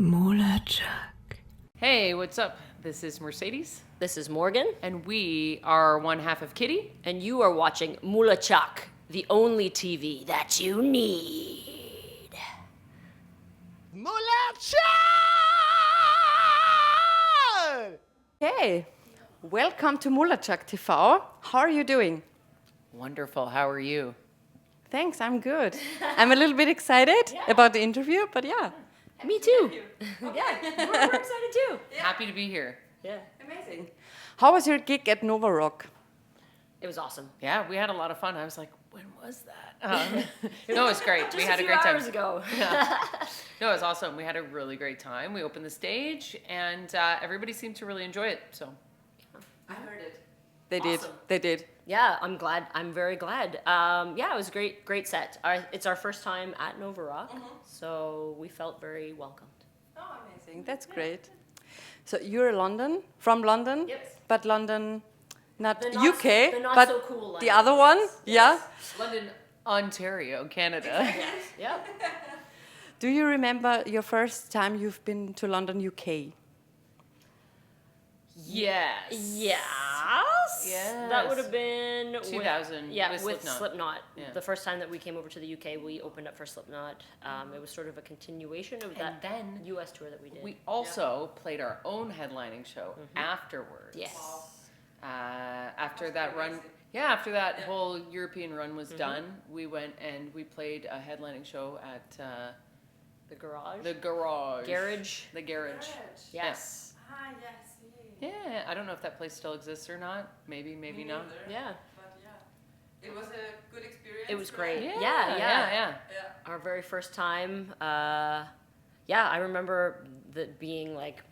MULATSCHAG. Hey, what's up? This is Mercedes, This is Morgan, and we are one half of Kittie. and you are watching MULATSCHAG, the only TV that you need. MULATSCHAG! Hey, welcome to MULATSCHAG TV. How are you doing? Wonderful. How are you? Thanks, I'm good. I'm a little bit excited about the interview, but yeah. Me too. Yeah, we're excited too. Happy to be here. Yeah, Amazing. How was your gig at Nova Rock? it was awesome. Yeah, we had a lot of fun. I was like, when was that? No, it was great. We Just had a a few great time. hours ago. No, it was awesome. We had a really great time. We opened the stage, and everybody seemed to really enjoy it. So, I heard it. They Awesome. did. They did. Yeah, I'm glad. I'm very glad. Yeah, it was a great set. It's our first time at Nova Rock, so we felt very welcomed. Oh, amazing. That's great. So you're from London? Yes. But London, not The not- UK, the not but so cool the London. other one? Yes. London, Ontario, Canada. Yes. Yep. Do you remember your first time you've been to London, UK? Yes. Yes. That would have been 2000 with with Slipknot. Slipknot. Yeah. The first time that we came over to the UK, we opened up for Slipknot. It was sort of a continuation of that then US tour that we did. We also played our own headlining show afterwards. Yes. After that run, after that whole European run was done, we went and we played a headlining show at The Garage. the Garage. Garage. The Garage. Yes. Ah, yes. Yeah, I don't know if that place still exists or not. Maybe not. Yeah. But yeah, it was a good experience. It was great. Yeah, Yeah. Our very first time. I remember that being like,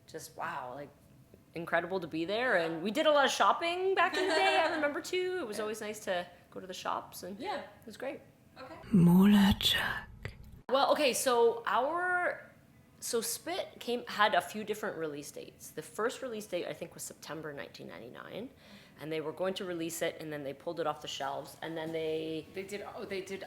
just wow, like incredible to be there. And we did a lot of shopping back in the day. I remember too. It was always nice to go to the shops, and it was great. MULATSCHAG. Well, okay, so Spit had a few different release dates. The first release date I think was September 1999, and they were going to release it, and then they pulled it off the shelves, and then they did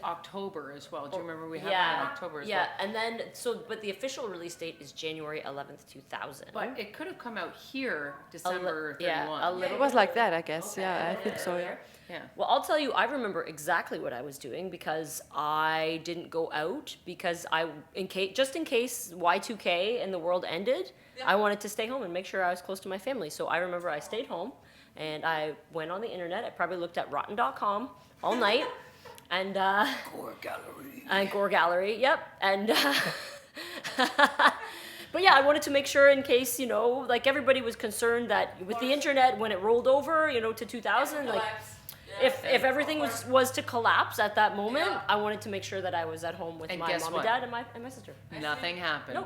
October as well. Do you remember we had one in October as well? Yeah, and then but the official release date is January 11th, 2000. But it could have come out here December 31. a little It was like that, I guess. Yeah, I think so, yeah. Yeah. Well, I'll tell you, I remember exactly what I was doing because I didn't go out because just in case Y2K and the world ended, I wanted to stay home and make sure I was close to my family. So I remember I stayed home and I went on the internet. I probably looked at rotten.com all night and Gore Gallery. Gore Gallery, yep. And but yeah, I wanted to make sure in case, like everybody was concerned that with the internet when it rolled over, to 2000, like if everything was to collapse at that moment, I wanted to make sure that I was at home with And my guess mom what? and dad and my sister. Nothing happened. No.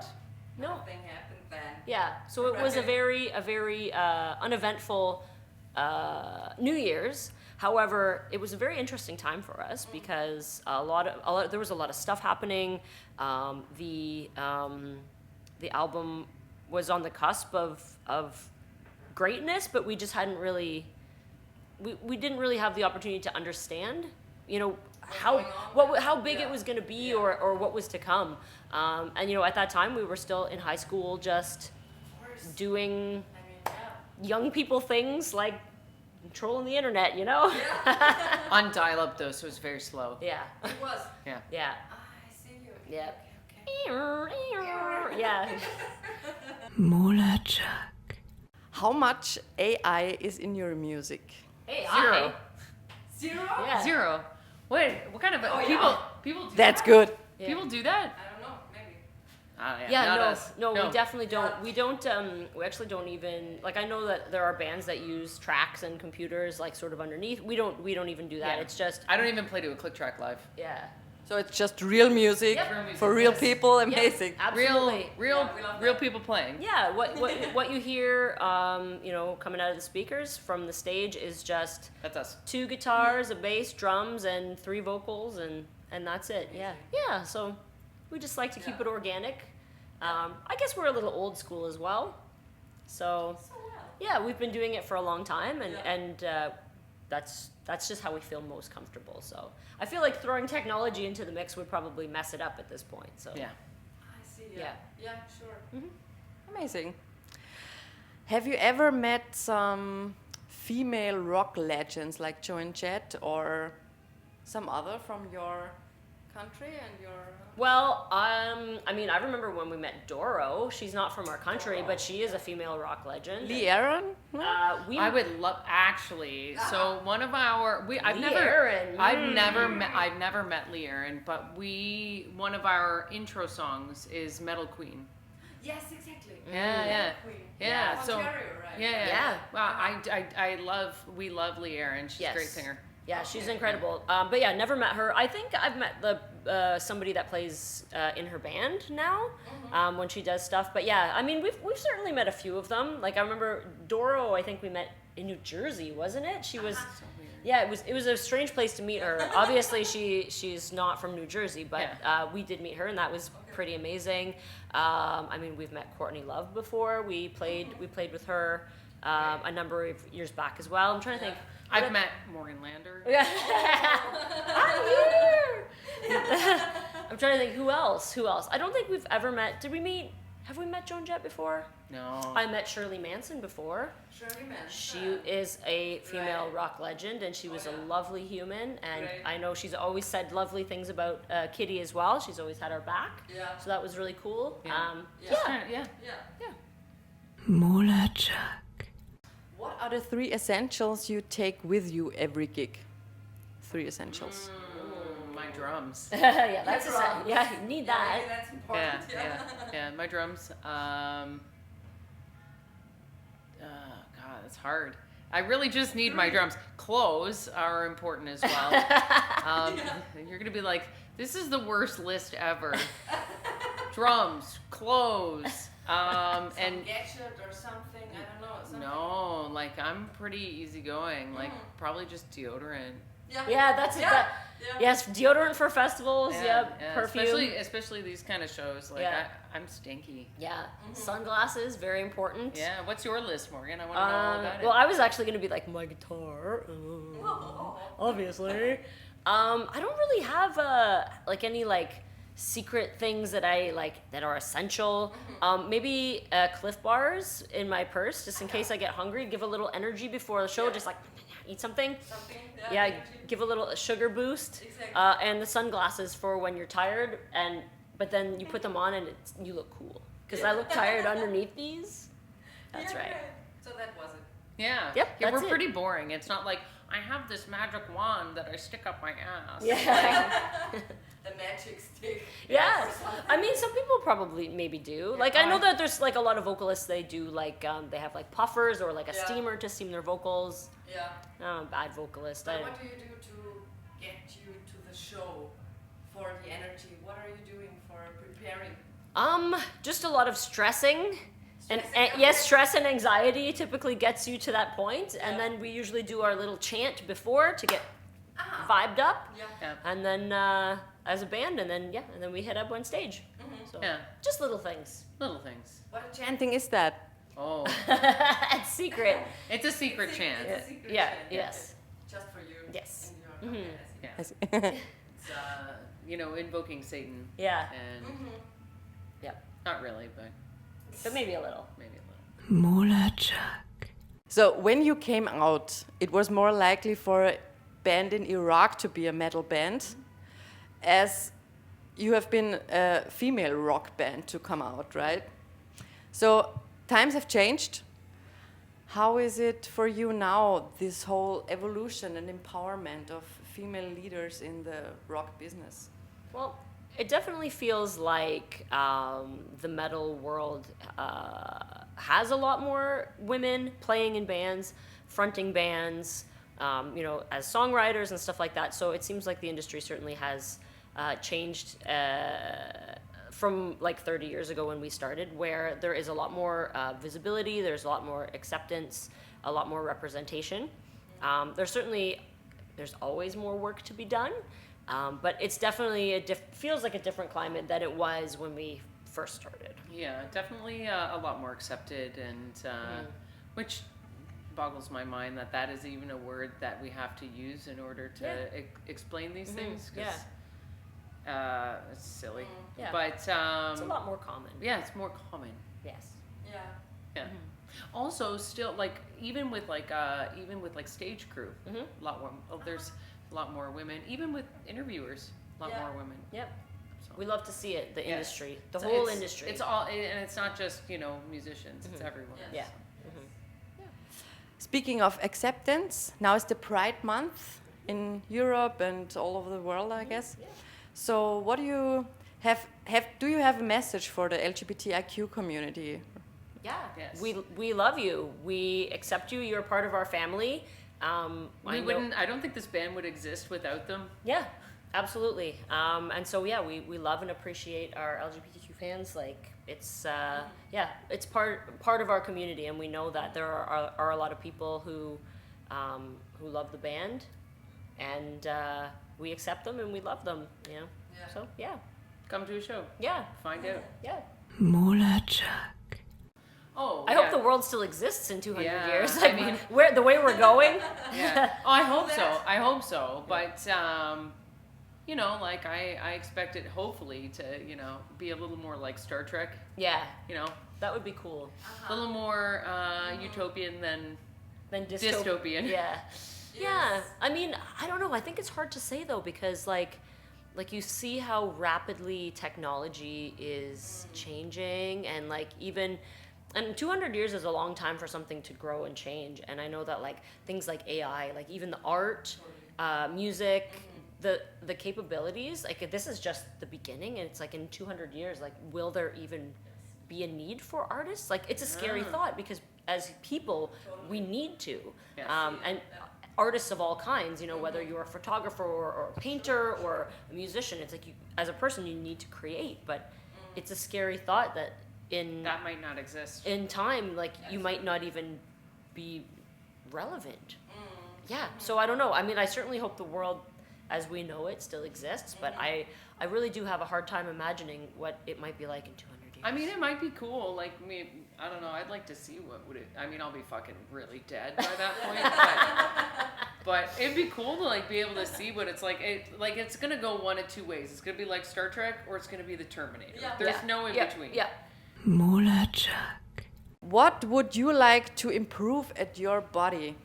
Nothing happened then. Yeah. So it was a very uneventful New Year's. However, it was a very interesting time for us because there was a lot of stuff happening. The album was on the cusp of greatness, but we just hadn't really. We didn't really have the opportunity to understand, how big it was going to be or what was to come. And at that time we were still in high school, just doing young people things like trolling the internet, On dial-up though, so it was very slow. Yeah. It was. Yeah. Yeah. I see you. Yeah. Okay. Yeah. MULATSCHAG. How much AI is in your music? Hey, Zero. Zero? Yeah. Zero. Wait, what kind of people do That's that? good. People do that? I don't know, maybe. Yeah, not no, us. no, we definitely don't. We don't. We actually don't even like. I know that there are bands that use tracks and computers like sort of underneath. We don't even do that. Yeah. It's just I don't even play to a click track live. yeah. So it's just real music Yep. Real music, for real yes. people. Yep, Amazing. absolutely. Real people playing. Yeah, what you hear, coming out of the speakers from the stage is just That's us. 2 guitars, a bass, drums, and 3 vocals, and that's it. Yeah, yeah. So we just like to keep it organic. I guess we're a little old school as well. So yeah, we've been doing it for a long time, and that's just how we feel most comfortable. So I feel like throwing technology into the mix would probably mess it up at this point. So Yeah. I see. Yeah. Yeah, sure. Amazing. Have you ever met some female rock legends like Joe and Jet or some other from your country and your... Well, I mean, I remember when we met Doro. She's not from our country, but she is a female rock legend. Lee Aaron? No? I would love actually. So one of our I've Lee never Aaron. I've never met Lee Aaron, but one of our intro songs is Metal Queen. Yes, exactly. Yeah. Queen. Yeah. So Ontario, right? Yeah. Well, we love Lee Aaron. She's a great singer. Yeah, she's incredible. But yeah, never met her. I think I've met somebody that plays in her band now when she does stuff. But yeah, I mean, we've certainly met a few of them. Like I remember Doro. I think we met in New Jersey, wasn't it? She was. Yeah, it was a strange place to meet her. Obviously, she's not from New Jersey, but we did meet her, and that was pretty amazing. I mean, we've met Courtney Love before. We played with her a number of years back as well. I'm trying to think. I've met Morgan Lander. Yeah. I'm here. I'm trying to think who else. I don't think we've ever met. Have we met Joan Jett before? No. I met Shirley Manson before. Shirley Manson. She is a female rock legend, and she was a lovely human. And I know she's always said lovely things about Kittie as well. She's always had our back. Yeah. So that was really cool. Yeah. MULATSCHAG. What are the 3 essentials you take with you every gig? 3 essentials. My drums. Yeah, that's yeah, you need that. Maybe that's important. Yeah. My drums. God, it's hard. I really just need my drums. Clothes are important as well. You're gonna be like, this is the worst list ever. Drums, clothes, and gadget or something. I don't know. Something. no, like I'm pretty easygoing. Like probably just deodorant. Yeah, that's it. Yes, deodorant for festivals. Perfume. Especially these kind of shows. Like I'm stinky. Yeah, sunglasses, very important. Yeah. What's your list, Morgan? I want to know all about it. Well, I was actually going to be like my guitar, obviously. I don't really have like any like secret things that I like that are essential. Maybe Cliff Bars in my purse, just in case I get hungry. Give a little energy before the show, just like eat something. Yeah, give a little sugar boost. Exactly. And the sunglasses for when you're tired, but then you put them on and you look cool. Because I look tired underneath these. That's right. So that was it. Yeah. Yep, Yeah, that's we're it. pretty boring. It's not like I have this magic wand that I stick up my ass. Yeah. The magic stick. Yeah, I mean, some people probably maybe do. Like, I know that there's like a lot of vocalists. They do like they have like puffers or like a steamer to steam their vocals. Yeah. I'm a bad vocalist. But what do you do to get you to the show for the energy? What are you doing for preparing? Just a lot of stressing. And yes, stress and anxiety typically gets you to that point, and then we usually do our little chant before to get vibed up, Yeah. and then as a band, and then we head up on stage. So just little things. Little things. What chanting is that? Oh. It's secret. It's a secret chant. It's a secret Yeah. chant. Yes. Just for you. Yes. And your Yeah. I see. It's invoking Satan. Yeah. And Yeah. not really, but Maybe a little. maybe a little. MULATSCHAG. So when you came out, it was more likely for a band in Iraq to be a metal band, as you have been a female rock band to come out, right? So times have changed. How is it for you now, this whole evolution and empowerment of female leaders in the rock business? Well, it definitely feels like the metal world has a lot more women playing in bands, fronting bands, as songwriters and stuff like that. So it seems like the industry certainly has changed from like 30 years ago when we started, where there is a lot more visibility, there's a lot more acceptance, a lot more representation. There's always more work to be done. But it's definitely feels like a different climate than it was when we first started. Yeah, definitely a lot more accepted, and which boggles my mind that is even a word that we have to use in order to explain these things. 'Cause It's silly. Yeah. But It's a lot more common. yeah, it's more common. Yes. Yeah. Yeah. Also, still like even with like stage crew, a lot more. Oh, there's a lot more women. Even with interviewers, a lot Yeah. more women. Yep. So. We love to see it. The Yeah. industry, the So whole it's- industry. It's all, and it's not just musicians. It's everyone. Yeah. Speaking of acceptance, now is the Pride Month in Europe and all over the world, I guess. Yeah. So, what do you have? Do you have a message for the LGBTIQ community? Yeah. Yes. We love you. We accept you. You're part of our family. I don't think this band would exist without them. Yeah, absolutely. And so yeah, we love and appreciate our LGBTQ fans. Like it's it's part of our community, and we know that there are a lot of people who love the band, and we accept them and we love them. Yeah. So yeah, Come to a show. yeah, Find out. yeah. MULATSCHAG. Oh, I yeah. hope the world still exists in 200 Yeah, years. I Like, mean- the way we're going. Yeah. Oh, I hope so. I hope so. But like I expect it hopefully to be a little more like Star Trek. Yeah, You know, that would be cool. a little more utopian than Then dystopian. Yeah. Yeah. I mean, I don't know. I think it's hard to say though, because like you see how rapidly technology is changing, and like and 200 years is a long time for something to grow and change. And I know that like things like AI, like even the art, music, the capabilities, like this is just the beginning, and it's like in 200 years, like will there even be a need for artists? Like it's a scary thought, because as people we need to. Yes. And artists of all kinds, whether you're a photographer or a painter or a musician, it's like you, as a person, you need to create. But it's a scary thought that that might not exist. in time, like you might not even be relevant. Yeah. So I don't know. I mean, I certainly hope the world as we know it still exists, but I really do have a hard time imagining what it might be like in 200 years. I mean, it might be cool. Like, I don't know. I'd like to see what would it. I mean, I'll be fucking really dead by that point. But it'd be cool to like be able to see what it's like. It's gonna go one of two ways. It's gonna be like Star Trek, or it's gonna be the Terminator. Yeah. There's Yeah. no in Yeah. between. Yeah. MULATSCHAG. What would you like to improve at your body?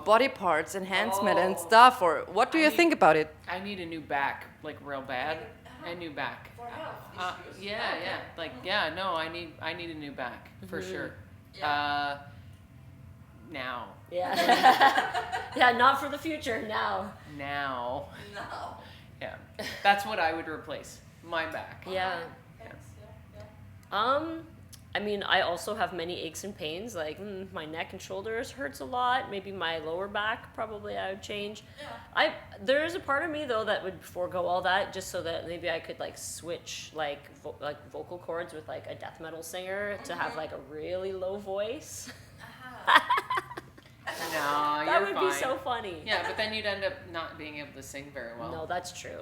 Body parts, enhancement and stuff, or what do you think about it? I need a new back, like real bad. A new back. For health issues. Yeah. Like, no, I need a new back for sure. Yeah. Now. Yeah. Yeah. Not for the future. Now. Now. No. Yeah. That's what I would replace. My back. Yeah. Thanks. Yeah. I mean, I also have many aches and pains. Like my neck and shoulders hurts a lot. Maybe my lower back, probably I would change. Yeah. There is a part of me though that would forego all that just so that maybe I could like switch like vocal cords with like a death metal singer to have like a really low voice. No, That you're would fine. be so funny. Yeah, but then you'd end up not being able to sing very well. No, that's true.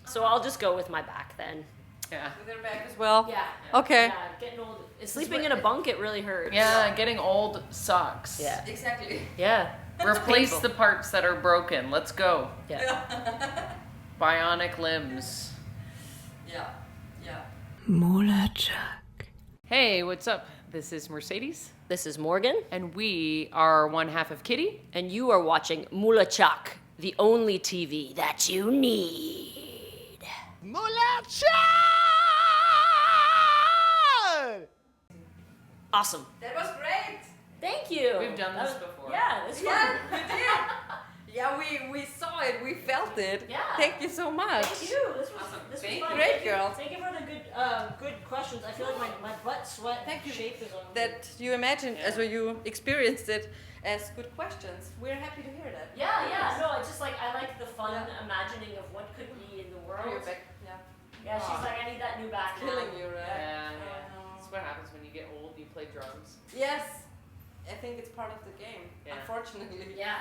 So I'll just go with my back then. Yeah. With her back as Well, Yeah. okay. Yeah, getting old. Sleeping in a bunk, it really hurts. Yeah, getting old sucks. Yeah. well. Exactly. Yeah. Replace painful. the parts that are broken. Let's go. Yeah. Bionic limbs. Yeah. Yeah. MULATSCHAG. Hey, what's up? This is Mercedes, This is Morgan, and we are one half of Kittie. and you are watching MULATSCHAG, the only TV that you need. Awesome. That was great. Thank you. We've done That this was- before. Yeah, this Yeah, one. we did. Yeah, we saw it. We felt it. Yeah. Thank you so much. Thank you. This was Awesome. this Thank was fun. you. Great, girl. Thank you for the good questions. I feel like my butt sweat Thank you. shape is on. That you imagined, Yeah. as you experienced it as good questions. We're happy to hear that. Yeah. No, it's just like I like the fun imagining of what could be in the world. Your back. Yeah. Yeah, she's like, I need that new back now. Killing you, right? Yeah. know. That's what happens when you get old. You play drums. Yes. I think it's part of the game. Yeah. Unfortunately. Yeah.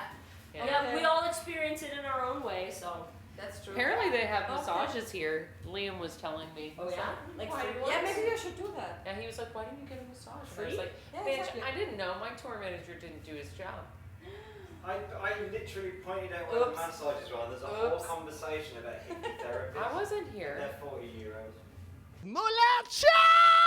Yeah. Yeah, we all experience it in our own way, so. That's true. Apparently they have Okay. massages here. Liam was telling me. Oh yeah? Like free ones? Yeah, maybe you should do that. And he was like, "Why didn't you get a massage?" And I Free? was like, Yeah, "Bitch, exactly. I didn't know. My tour manager didn't do his job." I literally pointed out where the massages were. There's a whole conversation about hippie therapy. I wasn't here. They're €40. MULATSCHAG!